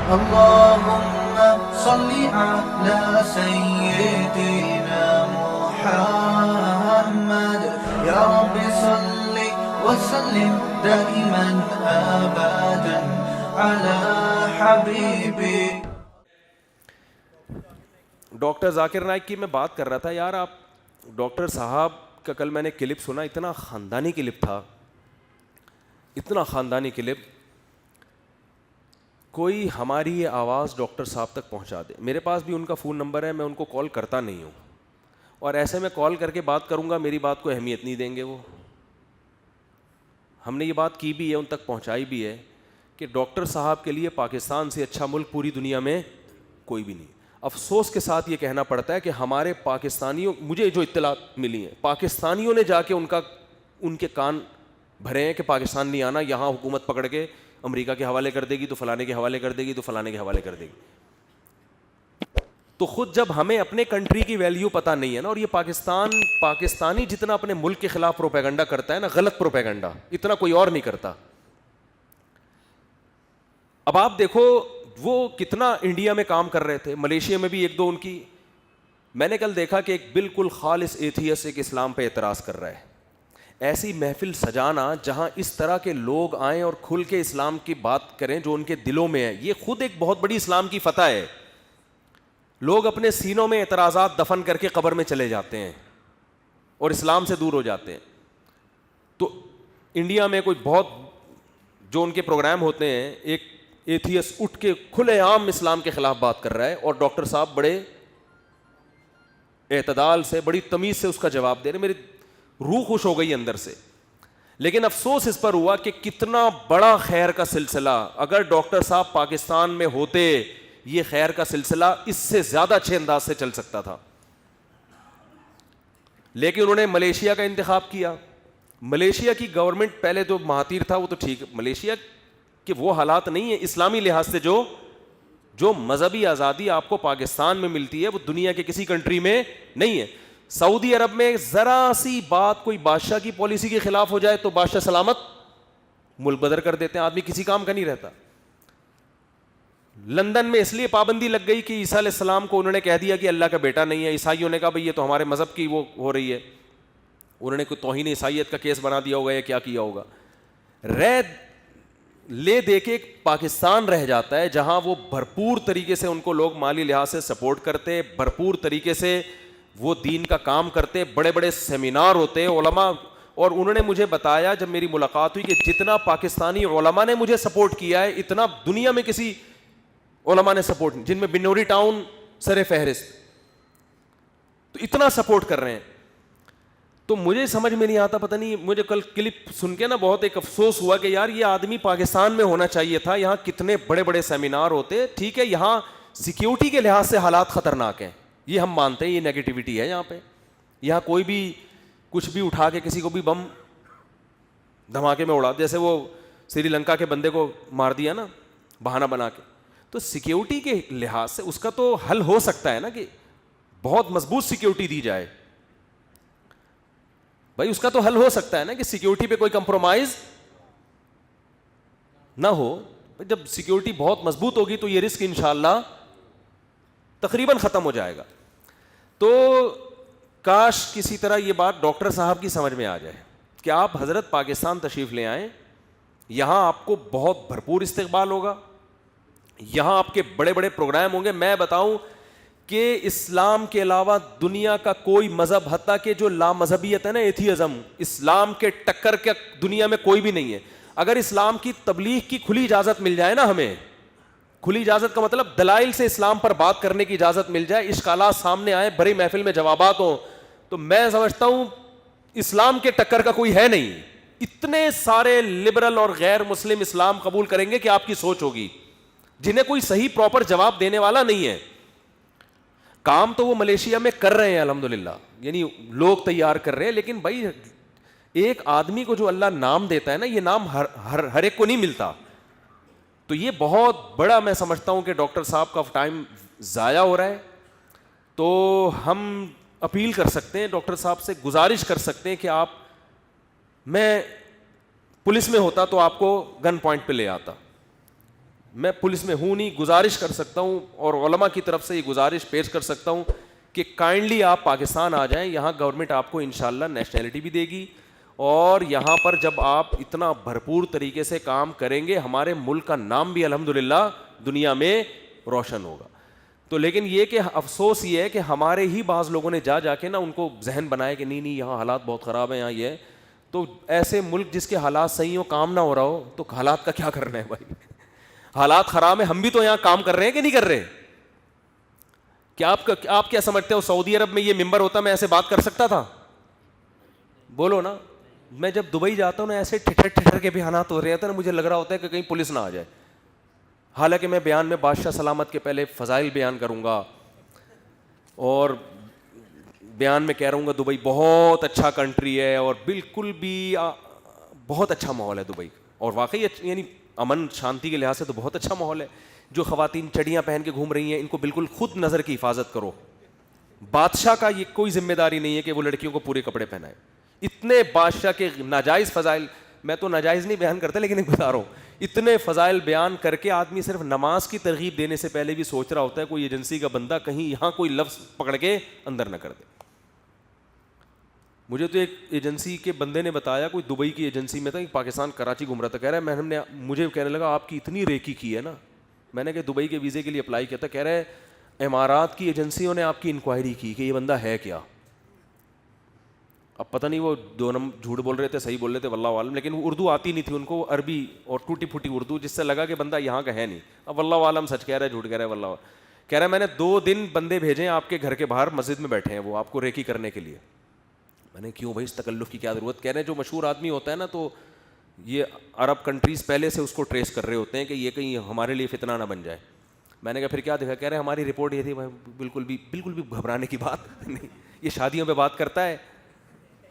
اللهم صل على سيدنا محمد يا رب صل وسلم دائما ابدا على حبيبي. ڈاکٹر ذاکر نائک کی میں بات کر رہا تھا. یار آپ ڈاکٹر صاحب کا کل میں نے کلپ سنا, اتنا خاندانی کلپ تھا, اتنا خاندانی کلپ. کوئی ہماری یہ آواز ڈاکٹر صاحب تک پہنچا دے. میرے پاس بھی ان کا فون نمبر ہے, میں ان کو کال کرتا نہیں ہوں, اور ایسے میں کال کر کے بات کروں گا میری بات کو اہمیت نہیں دیں گے وہ. ہم نے یہ بات کی بھی ہے, ان تک پہنچائی بھی ہے کہ ڈاکٹر صاحب کے لیے پاکستان سے اچھا ملک پوری دنیا میں کوئی بھی نہیں. افسوس کے ساتھ یہ کہنا پڑتا ہے کہ ہمارے پاکستانیوں, مجھے جو اطلاعات ملی ہیں, پاکستانیوں نے جا کے ان کے کان بھرے ہیں کہ پاکستان نہیں آنا, یہاں حکومت پکڑ کے امریکہ کے حوالے کر دے گی, تو فلانے کے حوالے کر دے گی, تو فلانے کے حوالے کر دے گی. تو خود جب ہمیں اپنے کنٹری کی ویلیو پتہ نہیں ہے نا, اور یہ پاکستانی جتنا اپنے ملک کے خلاف پروپیگنڈا کرتا ہے نا, غلط پروپیگنڈا, اتنا کوئی اور نہیں کرتا. اب آپ دیکھو وہ کتنا انڈیا میں کام کر رہے تھے, ملیشیا میں بھی ایک دو ان کی. میں نے کل دیکھا کہ ایک بالکل خالص ایتھیسٹ ایک اسلام پہ اعتراض کر رہا ہے. ایسی محفل سجانا جہاں اس طرح کے لوگ آئیں اور کھل کے اسلام کی بات کریں جو ان کے دلوں میں ہے, یہ خود ایک بہت بڑی اسلام کی فتح ہے. لوگ اپنے سینوں میں اعتراضات دفن کر کے قبر میں چلے جاتے ہیں اور اسلام سے دور ہو جاتے ہیں. تو انڈیا میں کوئی بہت جو ان کے پروگرام ہوتے ہیں, ایک ایتھیسٹ اٹھ کے کھلے عام اسلام کے خلاف بات کر رہا ہے, اور ڈاکٹر صاحب بڑے اعتدال سے, بڑی تمیز سے اس کا جواب دے رہے. میری روح خوش ہو گئی اندر سے. لیکن افسوس اس پر ہوا کہ کتنا بڑا خیر کا سلسلہ, اگر ڈاکٹر صاحب پاکستان میں ہوتے, یہ خیر کا سلسلہ اس سے زیادہ اچھے انداز سے چل سکتا تھا. لیکن انہوں نے ملیشیا کا انتخاب کیا. ملیشیا کی گورنمنٹ پہلے تو مہاتیر تھا, وہ تو ٹھیک, ملیشیا کہ وہ حالات نہیں ہے اسلامی لحاظ سے. جو مذہبی آزادی آپ کو پاکستان میں ملتی ہے وہ دنیا کے کسی کنٹری میں نہیں ہے. سعودی عرب میں ذرا سی بات کوئی بادشاہ کی پالیسی کے خلاف ہو جائے تو بادشاہ سلامت ملک بدر کر دیتے ہیں, آدمی کسی کام کا نہیں رہتا. لندن میں اس لیے پابندی لگ گئی کہ عیسیٰ علیہ السلام کو انہوں نے کہہ دیا کہ اللہ کا بیٹا نہیں ہے. عیسائیوں نے کہا بھئی یہ تو ہمارے مذہب کی وہ ہو رہی ہے, انہوں نے کوئی توہین عیسائیت کا کیس بنا دیا ہوگا یا کیا کیا ہوگا. لے دے کے پاکستان رہ جاتا ہے جہاں وہ بھرپور طریقے سے ان کو لوگ مالی لحاظ سے سپورٹ کرتے, بھرپور طریقے سے وہ دین کا کام کرتے, بڑے بڑے سیمینار ہوتے علماء. اور انہوں نے مجھے بتایا جب میری ملاقات ہوئی کہ جتنا پاکستانی علماء نے مجھے سپورٹ کیا ہے اتنا دنیا میں کسی علماء نے سپورٹ نہیں, جن میں بنوری ٹاؤن سر فہرست, تو اتنا سپورٹ کر رہے ہیں. تو مجھے سمجھ میں نہیں آتا, پتہ نہیں, مجھے کل کلپ سن کے نا بہت ایک افسوس ہوا کہ یار یہ آدمی پاکستان میں ہونا چاہیے تھا. یہاں کتنے بڑے بڑے سیمینار ہوتے. ٹھیک ہے یہاں سیکیورٹی کے لحاظ سے حالات خطرناک ہیں, یہ ہم مانتے ہیں, یہ نیگیٹیوٹی ہے یہاں پہ. یہاں کوئی بھی کچھ بھی اٹھا کے کسی کو بھی بم دھماکے میں اڑا, جیسے وہ سری لنکا کے بندے کو مار دیا نا بہانہ بنا کے. تو سیکیورٹی کے لحاظ سے اس کا تو حل ہو سکتا ہے نا کہ بہت مضبوط سیکیورٹی دی جائے. بھائی اس کا تو حل ہو سکتا ہے نا کہ سیکیورٹی پہ کوئی کمپرومائز نہ ہو. جب سیکیورٹی بہت مضبوط ہوگی تو یہ رسک انشاءاللہ تقریباً ختم ہو جائے گا. تو کاش کسی طرح یہ بات ڈاکٹر صاحب کی سمجھ میں آ جائے کہ آپ حضرت پاکستان تشریف لے آئیں, یہاں آپ کو بہت بھرپور استقبال ہوگا, یہاں آپ کے بڑے بڑے پروگرام ہوں گے. میں بتاؤں کہ اسلام کے علاوہ دنیا کا کوئی مذہب, حتیٰ کہ جو لامذہبیت ہے نا, ایتھیزم, اسلام کے ٹکر کے دنیا میں کوئی بھی نہیں ہے. اگر اسلام کی تبلیغ کی کھلی اجازت مل جائے نا, ہمیں کھلی اجازت کا مطلب دلائل سے اسلام پر بات کرنے کی اجازت مل جائے, اشکالات سامنے آئے, بڑی محفل میں جوابات ہوں, تو میں سمجھتا ہوں اسلام کے ٹکر کا کوئی ہے نہیں. اتنے سارے لبرل اور غیر مسلم اسلام قبول کریں گے کہ آپ کی سوچ ہوگی, جنہیں کوئی صحیح پراپر جواب دینے والا نہیں ہے. کام تو وہ ملیشیا میں کر رہے ہیں الحمدللہ, یعنی لوگ تیار کر رہے ہیں, لیکن بھائی ایک آدمی کو جو اللہ نام دیتا ہے نا, یہ نام ہر ایک کو نہیں ملتا. تو یہ بہت بڑا میں سمجھتا ہوں کہ ڈاکٹر صاحب کا ٹائم ضائع ہو رہا ہے. تو ہم اپیل کر سکتے ہیں ڈاکٹر صاحب سے, گزارش کر سکتے ہیں کہ آپ, میں پولیس میں ہوتا تو آپ کو گن پوائنٹ پہ لے آتا, میں پولیس میں ہوں نہیں, گزارش کر سکتا ہوں اور علماء کی طرف سے یہ گزارش پیش کر سکتا ہوں کہ کائنڈلی آپ پاکستان آ جائیں, یہاں گورنمنٹ آپ کو انشاءاللہ نیشنلٹی بھی دے گی, اور یہاں پر جب آپ اتنا بھرپور طریقے سے کام کریں گے ہمارے ملک کا نام بھی الحمدللہ دنیا میں روشن ہوگا. تو لیکن یہ کہ افسوس یہ ہے کہ ہمارے ہی بعض لوگوں نے جا کے نا ان کو ذہن بنایا کہ نہیں یہاں حالات بہت خراب ہیں, یہاں یہ ہے. تو ایسے ملک جس کے حالات صحیح ہوں, کام نہ ہو رہا ہو, تو حالات کا کیا کرنا ہے بھائی؟ حالات خراب ہیں, ہم بھی تو یہاں کام کر رہے ہیں کہ نہیں کر رہے؟ کیا آپ کیا سمجھتے ہو سعودی عرب میں یہ ممبر ہوتا میں ایسے بات کر سکتا تھا؟ بولو نا. میں جب دبئی جاتا ہوں نا ایسے ٹھٹر کے بیانات ہو رہے ہوتے ہیں نا, مجھے لگ رہا ہوتا ہے کہ کہیں پولیس نہ آ جائے. حالانکہ میں بیان میں بادشاہ سلامت کے پہلے فضائل بیان کروں گا اور بیان میں کہہ رہا ہوں گا دبئی بہت اچھا کنٹری ہے اور بالکل بھی بہت اچھا ماحول ہے دبئی, اور واقعی یعنی امن شانتی کے لحاظ سے تو بہت اچھا ماحول ہے. جو خواتین چڑیاں پہن کے گھوم رہی ہیں ان کو بالکل خود نظر کی حفاظت کرو. بادشاہ کا یہ کوئی ذمہ داری نہیں ہے کہ وہ لڑکیوں کو پورے کپڑے پہنائے. اتنے بادشاہ کے ناجائز فضائل, میں تو ناجائز نہیں بیان کرتا لیکن بتا رہا ہوں, اتنے فضائل بیان کر کے آدمی صرف نماز کی ترغیب دینے سے پہلے بھی سوچ رہا ہوتا ہے کوئی ایجنسی کا بندہ کہیں یہاں کوئی لفظ پکڑ کے اندر نہ کر دے. مجھے تو ایک ایجنسی کے بندے نے بتایا, کوئی دبئی کی ایجنسی میں تھا, پاکستان کراچی گھوم رہا تھا, کہہ رہا ہے مجھے کہنے لگا آپ کی اتنی ریکی کی ہے نا. میں نے کہا دبئی کے ویزے کے لیے اپلائی کیا تھا, کہہ رہے امارات کی ایجنسیوں نے آپ کی انکوائری کی کہ یہ بندہ ہے کیا. اب پتہ نہیں وہ دو جھوٹ بول رہے تھے صحیح بول رہے تھے واللہ عالم, لیکن وہ اردو آتی نہیں تھی ان کو, عربی اور ٹوٹی پھوٹی اردو, جس سے لگا کہ بندہ یہاں کا ہے نہیں. اب واللہ عالم سچ کہہ رہا ہے جھوٹ کہہ رہا ہے واللہ. کہہ رہا ہے میں نے 2 دن بندے بھیجے آپ کے گھر کے باہر مسجد میں بیٹھے ہیں, وہ آپ کو ریکی کرنے کے لیے. میں نے کیوں بھائی اس تکلف کی کیا ضرورت؟ کہہ رہے ہیں جو مشہور آدمی ہوتا ہے نا تو یہ عرب کنٹریز پہلے سے اس کو ٹریس کر رہے ہوتے ہیں کہ یہ کہیں ہمارے لیے فتنہ نہ بن جائے. میں نے کہا پھر کیا دیکھا؟ کہہ رہے ہماری رپورٹ یہ تھی. بالکل بھی گھبرانے کی بات نہیں, یہ شادیوں پہ بات کرتا ہے,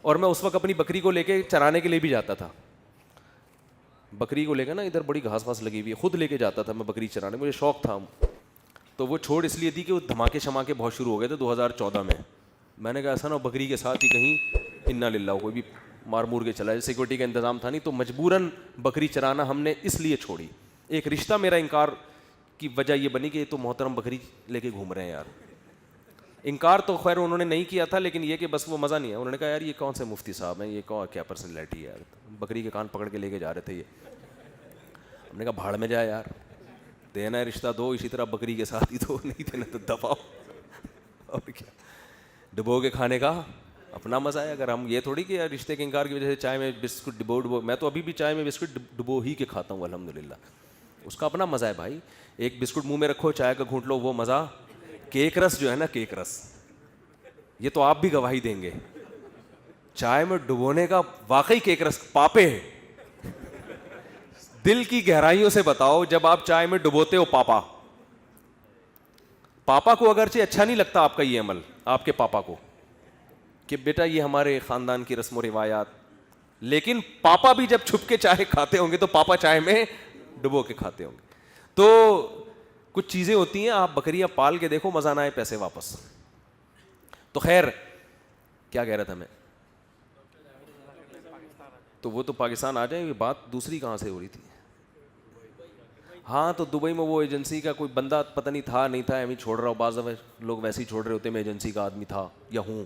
اور میں اس وقت اپنی بکری کو لے کے چرانے کے لیے بھی جاتا تھا. بکری کو لے کے نا ادھر بڑی گھاس وھاس لگی ہوئی ہے, خود لے کے جاتا تھا میں بکری چرانے, مجھے شوق تھا. تو وہ چھوڑ اس لیے تھی کہ وہ دھماکے شماکے بہت شروع ہو گئے تھے 2014 میں. میں نے کہا ایسا نہ بکری کے ساتھ ہی کہیں انا للہ کوئی بھی مار مور کے چلا جائے, سیکورٹی کا انتظام تھا نہیں, تو مجبوراً بکری چرانا ہم نے اس لیے چھوڑی. ایک رشتہ میرا انکار کی وجہ یہ بنی کہ یہ تو محترم بکری لے کے گھوم رہے ہیں یار. انکار تو خیر انہوں نے نہیں کیا تھا, لیکن یہ کہ بس وہ مزہ نہیں ہے. انہوں نے کہا یار یہ کون سے مفتی صاحب ہیں, یہ کون کیا پرسنالٹی ہے یار, بکری کے کان پکڑ کے لے کے جا رہے تھے. یہ ہم نے کہا بھاڑ میں جائے یار, دینا ہے رشتہ دو, اسی طرح بکری کے ساتھ ہی دو, نہیں دینا تو دباؤ. اور کیا ڈبو کے کھانے کا اپنا مزہ ہے. اگر ہم یہ تھوڑی کہ رشتے کے انکار کی وجہ سے چائے میں بسکٹ ڈبو, میں تو ابھی بھی چائے میں بسکٹ ڈبو ہی کے کھاتا ہوں الحمدللہ. اس کا اپنا مزہ ہے بھائی. ایک بسکٹ منہ میں رکھو, چائے کا گھونٹ لو, وہ مزہ. کیک رس جو ہے نا, کیک رس, یہ تو آپ بھی گواہی دیں گے, چائے میں ڈبونے کا واقعی کیک رس پاپے ہے. دل کی گہرائیوں سے بتاؤ, جب آپ چائے میں ڈبوتے ہو پاپا کو اگرچہ اچھا نہیں لگتا آپ کا یہ عمل, آپ کے پاپا کو, کہ بیٹا یہ ہمارے خاندان کی رسم و روایات, لیکن پاپا بھی جب چھپ کے چائے کھاتے ہوں گے تو پاپا چائے میں ڈبو کے کھاتے ہوں گے. تو کچھ چیزیں ہوتی ہیں, آپ بکریاں پال کے دیکھو, مزہ نہ آئے پیسے واپس. تو خیر کیا کہہ رہا تھا میں, تو وہ تو پاکستان آ جائیں, یہ بات دوسری کہاں سے ہو رہی تھی. ہاں تو دبئی میں وہ ایجنسی کا کوئی بندہ پتہ نہیں تھا نہیں تھا, ایویں چھوڑ رہا ہو, بعض دفعہ لوگ ویسے ہی چھوڑ رہے ہوتے ہیں, میں ایجنسی کا آدمی تھا یا ہوں.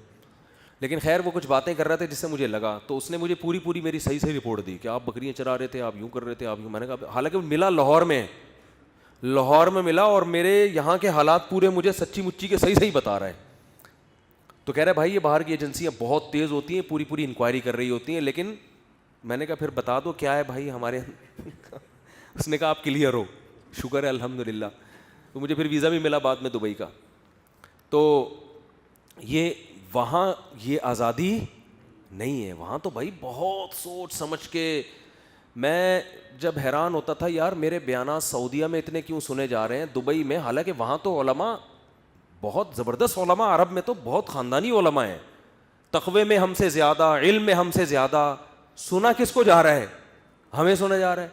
لیکن خیر وہ کچھ باتیں کر رہا تھا جس سے مجھے لگا, تو اس نے مجھے پوری میری صحیح سے رپورٹ دی کہ آپ بکریاں چرا رہے تھے, آپ یوں کر رہے تھے, آپ یوں. میں نے کہا حالانکہ ملا لاہور میں ملا, اور میرے یہاں کے حالات پورے مجھے سچی مچی کے صحیح بتا رہا ہے. تو کہہ رہا ہے بھائی یہ باہر کی ایجنسیاں بہت تیز ہوتی ہیں, پوری انکوائری کر رہی ہوتی ہیں, لیکن میں نے کہا پھر بتا دو کیا ہے بھائی ہمارے. اس نے کہا آپ کلیئر ہو, شکر ہے الحمدللہ. تو مجھے پھر ویزا بھی ملا بعد میں دبئی کا. تو یہ وہاں یہ آزادی نہیں ہے, وہاں تو بھائی بہت سوچ سمجھ کے. میں جب حیران ہوتا تھا یار میرے بیانات سعودیہ میں اتنے کیوں سنے جا رہے ہیں, دبئی میں, حالانکہ وہاں تو علماء بہت زبردست علماء, عرب میں تو بہت خاندانی علماء ہیں, تقوی میں ہم سے زیادہ, علم میں ہم سے زیادہ. سنا کس کو جا رہا ہے, ہمیں سنا جا رہا ہے.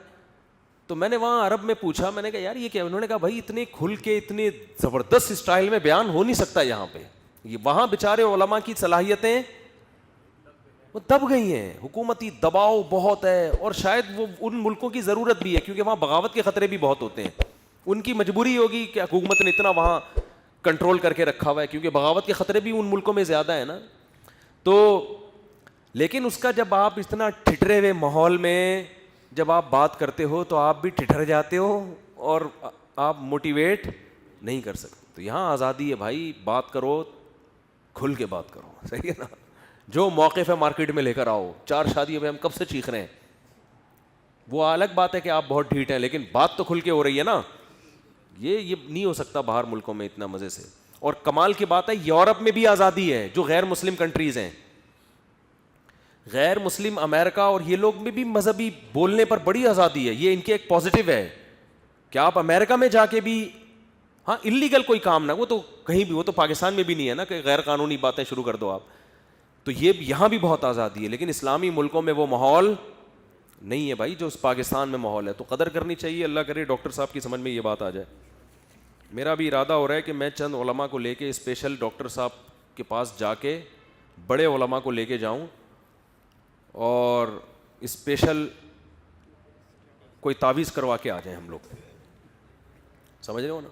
تو میں نے وہاں عرب میں پوچھا, میں نے کہا یار یہ کیا. انہوں نے کہا بھائی اتنے کھل کے اتنے زبردست اسٹائل میں بیان ہو نہیں سکتا یہاں پہ. یہ وہاں بیچارے علماء کی صلاحیتیں وہ دب گئی ہیں, حکومتی دباؤ بہت ہے, اور شاید وہ ان ملکوں کی ضرورت بھی ہے کیونکہ وہاں بغاوت کے خطرے بھی بہت ہوتے ہیں. ان کی مجبوری ہوگی کہ حکومت نے اتنا وہاں کنٹرول کر کے رکھا ہوا ہے, کیونکہ بغاوت کے خطرے بھی ان ملکوں میں زیادہ ہیں نا. تو لیکن اس کا جب آپ اتنا ٹھٹرے ہوئے ماحول میں جب آپ بات کرتے ہو تو آپ بھی ٹھٹر جاتے ہو اور آپ موٹیویٹ نہیں کر سکتے. تو یہاں آزادی ہے بھائی, بات کرو, کھل کے بات کرو, صحیح ہے نا. جو موقف ہے مارکیٹ میں لے کر آؤ. 4 شادیوں میں ہم کب سے چیخ رہے ہیں, وہ الگ بات ہے کہ آپ بہت ڈھیٹ ہیں, لیکن بات تو کھل کے ہو رہی ہے نا. یہ نہیں ہو سکتا باہر ملکوں میں اتنا مزے سے. اور کمال کی بات ہے یورپ میں بھی آزادی ہے, جو غیر مسلم کنٹریز ہیں, غیر مسلم امریکہ اور یہ لوگ میں بھی مذہبی بولنے پر بڑی آزادی ہے. یہ ان کے ایک پازیٹیو ہے کہ آپ امریکہ میں جا کے بھی, ہاں انلیگل کوئی کام نہ, وہ تو کہیں بھی, وہ تو پاکستان میں بھی نہیں ہے نا کہ غیر قانونی باتیں شروع کر دو آپ. تو یہ یہاں بھی بہت آزادی ہے, لیکن اسلامی ملکوں میں وہ ماحول نہیں ہے بھائی جو اس پاکستان میں ماحول ہے. تو قدر کرنی چاہیے. اللہ کرے ڈاکٹر صاحب کی سمجھ میں یہ بات آ جائے. میرا بھی ارادہ ہو رہا ہے کہ میں چند علماء کو لے کے اسپیشل ڈاکٹر صاحب کے پاس جا کے بڑے علماء کو لے کے جاؤں اور اسپیشل کوئی تعویذ کروا کے آ جائیں ہم لوگ. سمجھ رہے ہو نا.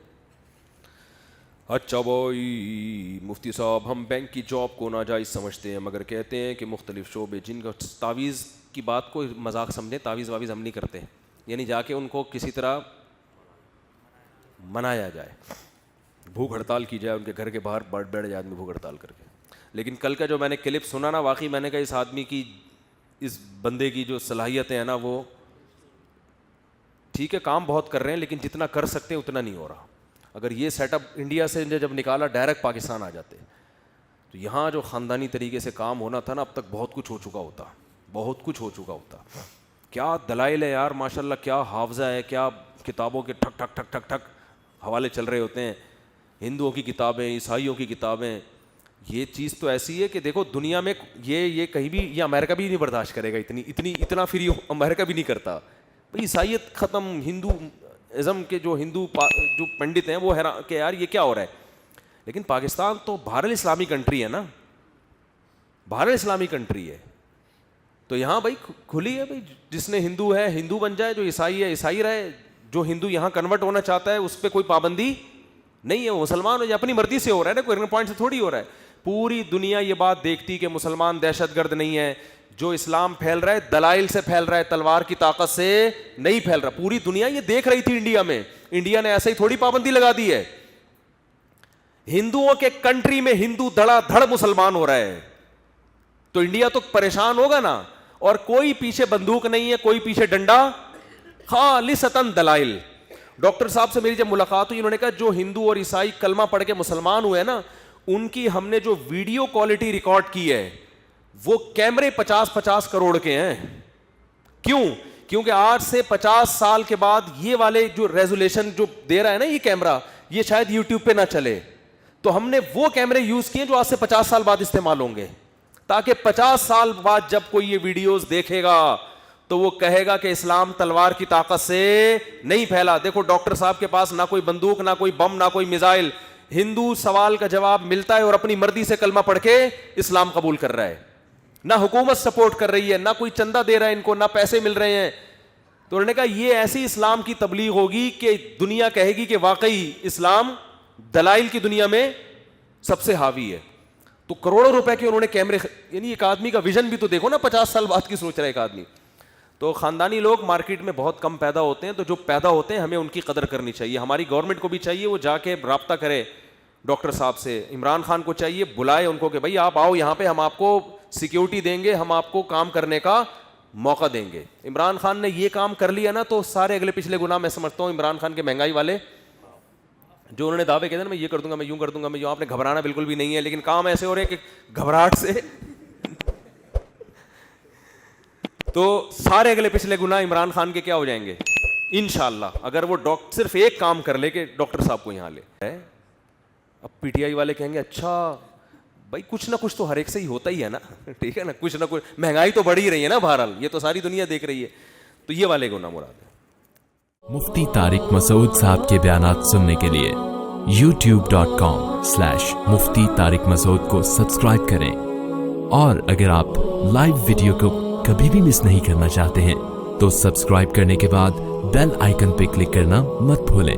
اچھا بھائی مفتی صاحب, ہم بینک کی جاب کو ناجائز سمجھتے ہیں مگر کہتے ہیں کہ مختلف شعبے جن کا تعویذ کی بات کو مذاق سمجھیں, تعویذ واویز ہم نہیں کرتے, یعنی جا کے ان کو کسی طرح منایا جائے, بھوک ہڑتال کی جائے, ان کے گھر کے باہر بیٹھ جائے آدمی بھوک ہڑتال کر کے. لیکن کل کا جو میں نے کلپ سنا نا, واقعی میں نے کہا اس آدمی کی, اس بندے کی جو صلاحیتیں ہیں نا, وہ ٹھیک ہے کام بہت کر رہے ہیں لیکن جتنا کر سکتے ہیں اتنا نہیں ہو رہا. اگر یہ سیٹ اپ انڈیا سے جب نکالا ڈائریکٹ پاکستان آ جاتے, تو یہاں جو خاندانی طریقے سے کام ہونا تھا نا, اب تک بہت کچھ ہو چکا ہوتا, بہت کچھ ہو چکا ہوتا. کیا دلائل ہے یار ماشاءاللہ, کیا حافظہ ہے, کیا کتابوں کے ٹھک ٹھک ٹھک ٹھک ٹھک حوالے چل رہے ہوتے ہیں, ہندوؤں کی کتابیں, عیسائیوں کی کتابیں. یہ چیز تو ایسی ہے کہ دیکھو دنیا میں یہ کہیں بھی, یہ امریکہ بھی نہیں برداشت کرے گا, اتنا فری امریکہ بھی نہیں کرتا. عیسائیت ختم, ہندو ازم کے جو جو پنڈت ہیں وہ حیران کہ یار یہ کیا ہو رہا ہے. لیکن پاکستان تو بہر الاسلامی کنٹری ہے نا, بہر الاسلامی کنٹری ہے, تو یہاں بھائی کھلی ہے بھائی, جس نے ہندو ہے ہندو بن جائے, جو عیسائی ہے عیسائی رہے, جو ہندو یہاں کنورٹ ہونا چاہتا ہے اس پہ کوئی پابندی نہیں ہے, وہ مسلمان ہو جائے, اپنی مرضی سے ہو رہا ہے نا, کوئی پوائنٹ سے تھوڑی ہو رہا ہے. پوری دنیا یہ بات دیکھتی کہ مسلمان دہشت گرد نہیں ہے, جو اسلام پھیل رہا ہے دلائل سے پھیل رہا ہے, تلوار کی طاقت سے نہیں پھیل رہا. پوری دنیا یہ دیکھ رہی تھی انڈیا میں, انڈیا نے ایسے ہی تھوڑی پابندی لگا دی ہے. ہندوؤں کے کنٹری میں ہندو دھڑا دھڑ مسلمان ہو رہا ہے, تو انڈیا تو پریشان ہوگا نا. اور کوئی پیچھے بندوق نہیں ہے, کوئی پیچھے ڈنڈا, خالصتاً دلائل. ڈاکٹر صاحب سے میری جب ملاقات ہوئی, انہوں نے کہا جو ہندو اور عیسائی کلمہ پڑھ کے مسلمان ہوئے نا, ان کی ہم نے جو ویڈیو کوالٹی ریکارڈ کی ہے وہ کیمرے 50 کروڑ کے ہیں. کیوں؟ کیونکہ آج سے 50 سال کے بعد یہ والے جو ریزولیشن جو دے رہا ہے نا یہ کیمرہ, یہ شاید یوٹیوب پہ نہ چلے, تو ہم نے وہ کیمرے یوز کیے جو آج سے 50 سال بعد استعمال ہوں گے, تاکہ 50 سال بعد جب کوئی یہ ویڈیوز دیکھے گا تو وہ کہے گا کہ اسلام تلوار کی طاقت سے نہیں پھیلا. دیکھو ڈاکٹر صاحب کے پاس نہ کوئی بندوق, نہ کوئی بم, نہ کوئی میزائل, ہندو سوال کا جواب ملتا ہے اور اپنی مرضی سے کلمہ پڑھ کے اسلام قبول کر رہا ہے. نہ حکومت سپورٹ کر رہی ہے, نہ کوئی چندہ دے رہا ہے ان کو, نہ پیسے مل رہے ہیں. تو انہوں نے کہا یہ ایسی اسلام کی تبلیغ ہوگی کہ دنیا کہے گی کہ واقعی اسلام دلائل کی دنیا میں سب سے حاوی ہے. تو کروڑوں روپے کے انہوں نے کیمرے, یعنی ایک آدمی کا ویژن بھی تو دیکھو نا, 50 سال بعد کی سوچ رہا ہے ایک آدمی. تو خاندانی لوگ مارکیٹ میں بہت کم پیدا ہوتے ہیں, تو جو پیدا ہوتے ہیں ہمیں ان کی قدر کرنی چاہیے. ہماری گورنمنٹ کو بھی چاہیے وہ جا کے رابطہ کرے ڈاکٹر صاحب سے. عمران خان کو چاہیے بلائے ان کو کہ بھائی آپ آؤ یہاں پہ, ہم آپ کو سیکیورٹی دیں گے, ہم آپ کو کام کرنے کا موقع دیں گے. عمران خان نے یہ کام کر لیا نا, تو سارے اگلے پچھلے گناہ میں سمجھتا ہوں عمران خان کے مہنگائی والے جو انہوں نے دعوے کہتے ہیں نا, میں یہ کر دوں گا, میں یوں کر دوں گا, میں یوں, آپ نے گھبرانا بالکل بھی نہیں ہے, لیکن کام ایسے ہو رہے ہیں کہ گھبراہٹ سے تو سارے اگلے پچھلے گناہ عمران خان کے کیا ہو جائیں گے انشاءاللہ, اگر وہ صرف ایک کام کر لے کہ ڈاکٹر صاحب کو یہاں لے. اب پی ٹی آئی والے کہیں گے اچھا بھائی کچھ نہ کچھ تو ہر ایک سے ہی ہوتا ہی ہے نا, ٹھیک ہے نا, کچھ نہ کچھ, مہنگائی تو بڑھ ہی رہی ہے نا بہرحال, یہ تو ساری دنیا دیکھ رہی ہے, تو یہ والے گناہ مراد ہے. مفتی طارق مسعود صاحب کے بیانات سننے کے لیے youtube.com/مفتی طارق مسعود کو سبسکرائب کریں, اور اگر آپ لائیو ویڈیو کو کبھی بھی مس نہیں کرنا چاہتے ہیں تو سبسکرائب کرنے کے بعد بیل آئیکن پہ کلک کرنا مت بھولیں